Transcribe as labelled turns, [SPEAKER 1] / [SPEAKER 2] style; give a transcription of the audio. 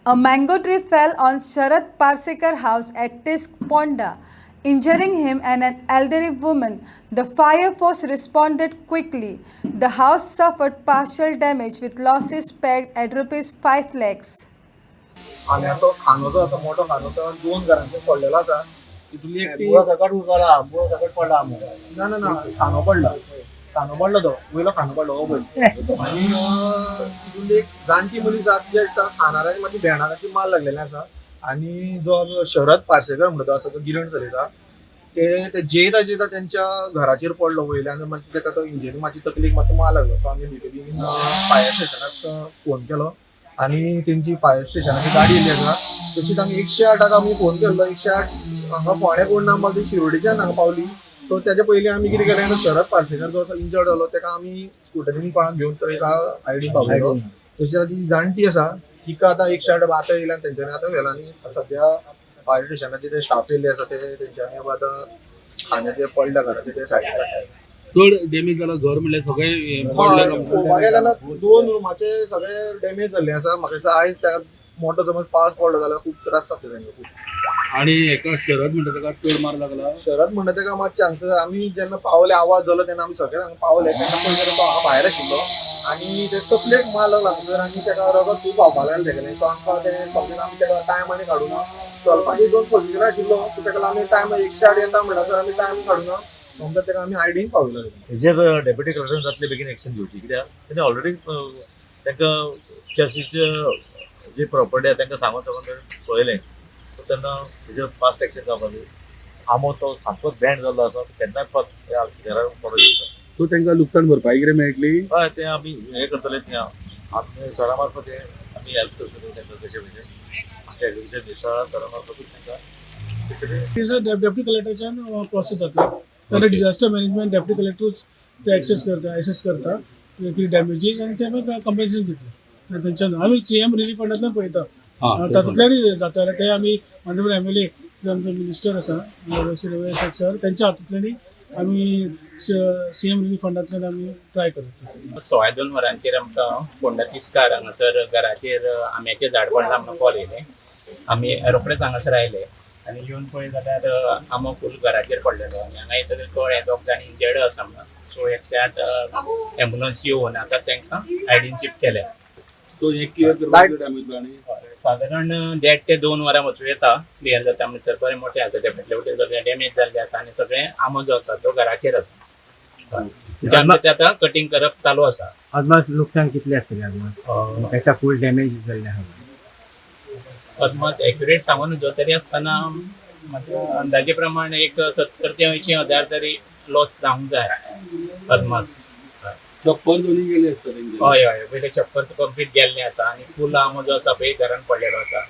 [SPEAKER 1] A mango tree fell on Sharad Parsekar house at Tisk Ponda, injuring him and an elderly woman. The fire force responded quickly. The house suffered partial damage with losses pegged at ₹5 lakhs.
[SPEAKER 2] आम्याचो खांदो आसा मोठो खांदो तो दोन घरांचेर पडलेलो आसा तितून एक ती सकट उजळा बुळो सकट पडला ना ना ना खांदो पडलो तो वयलो खांदो पडलो हो पळय आनी तितून एक जाणटी मनीस आसा जे खानाराची मातशी भेणाची माल लागलेले आसा आनी जो शरद पार्सेकर म्हणटा तो आसा तो गिरण चलयता ते जेयता जेयता तेंच्या घराचेर पडलो वयल्यान मागीर तेका तो इंजिनी मातशी तकलेक मातसो माल लागलो सो आमी बेगीन फायर स्टेशनाक फोन केलो आणि त्यांची फायर स्टेशनाची गाडी येयली आसा तशीच आमी 108 आमी फोन केल्लो 108 हांगा फोंड्या कोण ना मागीर शिरोडेच्यान हांगा पावली सो तेच्या पयलीं आमी कितें केलें शरद पार्सेकर जो इंजर्ड जालो तेका आमी स्कुटरीन कोणाक घेवन तो एका आयडीन पावयलो तशी ती जाणटी आसा तिका आतां 108 आतां येयला तेंच्यांनी आतां व्हेला आनी सद्या फायर स्टेशनाचे ते स्टाफ येयल्ले आसा ते तेंच्यांनी आतां खांद्याचेर पडल्या घराचे ते सायडीक काडटाय
[SPEAKER 3] चड डॅमेज जाला घर म्हणल्यार सगळे
[SPEAKER 2] दोन रुमाचे सगळे डॅमेज जाल्ले आसा म्हाका दिसता आयज त्या मोठो समज पावस पडलो जाल्यार खूब त्रास जातले तांकां खूब
[SPEAKER 3] आणि एका शरद म्हणटा ताका चड मार लागला
[SPEAKER 2] शरद म्हणटा तेका मातशें हांगसर आमी जेन्ना पावले आवाज जालो तेन्ना आमी सगळे हांगा पावले तेन्ना पयलीं तो हांगा भायर आशिल्लो आनी ते तकलेक मार लागला हांगसर आनी तेका रगत खूब व्हांवपाक लागलें तेगेलें सो आमकां तें समजून आमी तेका टायम आनी काडूना चलपाची 2 फॉर्च्युनर आशिल्लो सो तेका लागून आमी टायम 108 येता म्हणटा आमी टायम काडूना समजा तेका आमी आयडीन पावयलो
[SPEAKER 4] हेजेर डेप्युटी कलेक्टर जातले बेगीन एक्शन घेवची कित्याक तेणे ऑलरेडी तांकां चर्चीचे जी प्रॉपर्टी आसा तांकां सांगून पळयलें सो तेन्ना हेजेर फास्ट एक्शन जावपाक जाय आमो तो सामकोच बँड जाल्लो आसा केन्नाय घरार पडूं शकता
[SPEAKER 3] सो तांकां लुकसाण भरपाई कितें मेळटली
[SPEAKER 4] हय तें आमी हें करतले तें आमी सरा मार्फत आमी हेल्प करतले तांकां कशें म्हणजे एग्रीकल्चर मिनिस्टरा सरा मार्फतूच तांकां
[SPEAKER 5] डेप्युटी कलेक्टरच्यान प्रोसेस जातलो त्याला डिझास्टर मॅनेजमेंट डेप्युटी कलेक्टर ते ॲसेस करता किती डॅमेजीस आणि ते आमी कंपेन्सेशन घेतले थंयच्यान आमी सीएम रिलीफ फंडांतल्यान पळयता तातूंतल्यानय जाता ते आमी ऑनरेबल एमएलए आमचे मिनिस्टर आसा सर त्यांच्या हातूंतल्यानय आमी सीएम रिलीफ फंडांतल्यान आमी ट्राय करता
[SPEAKER 6] 2:15 वरांचेर आमकां फोंडा तिस्कार हांगासर घराचेर आंब्याचें झाड पडलां आमकां कॉल येयलें आमी रोखडेच हांगासर आयले आनी येवन पळय जाल्यार आंबो फूल घराचेर पडलेलो आनी हांगा येतकीर कळ्ळें दोग जाण इंजर्ड आसा म्हणून सो 108 एम्बुलन्स येवन आतां तांकां आयडीन शिफ्ट केल्या
[SPEAKER 3] सो हे क्लियर करपाक डॅमेज आनी
[SPEAKER 6] सादारण 1.5 ते 2 वरां वचूं येता क्लियर जाता म्हणसर बरें मोठें आसा ते फाटले वटेन सगळें डॅमेज जाल्लें आसा आनी सगळें आंबो जो आसा तो घराचेर आसा आमचें तें आतां कटींग करप चालू आसा
[SPEAKER 7] अदमास नुकसान कितलें आसतलें अदमास तेका फूल डॅमेज जाल्लें आहा
[SPEAKER 6] अदमास एक्युरेट सांगून नजो तरी आसतना अंदाजे प्रमाण एक 70 ते 80 हजार तरी लॉस जावंक जाय अदमास
[SPEAKER 3] चप्पल दोनी गेले आसता तेंचे
[SPEAKER 6] हय हय पयले छप्पर कंप्लीट गेल्लें आसा आनी फूल आंबो जो आसा पळय घरान पडलेलो आसा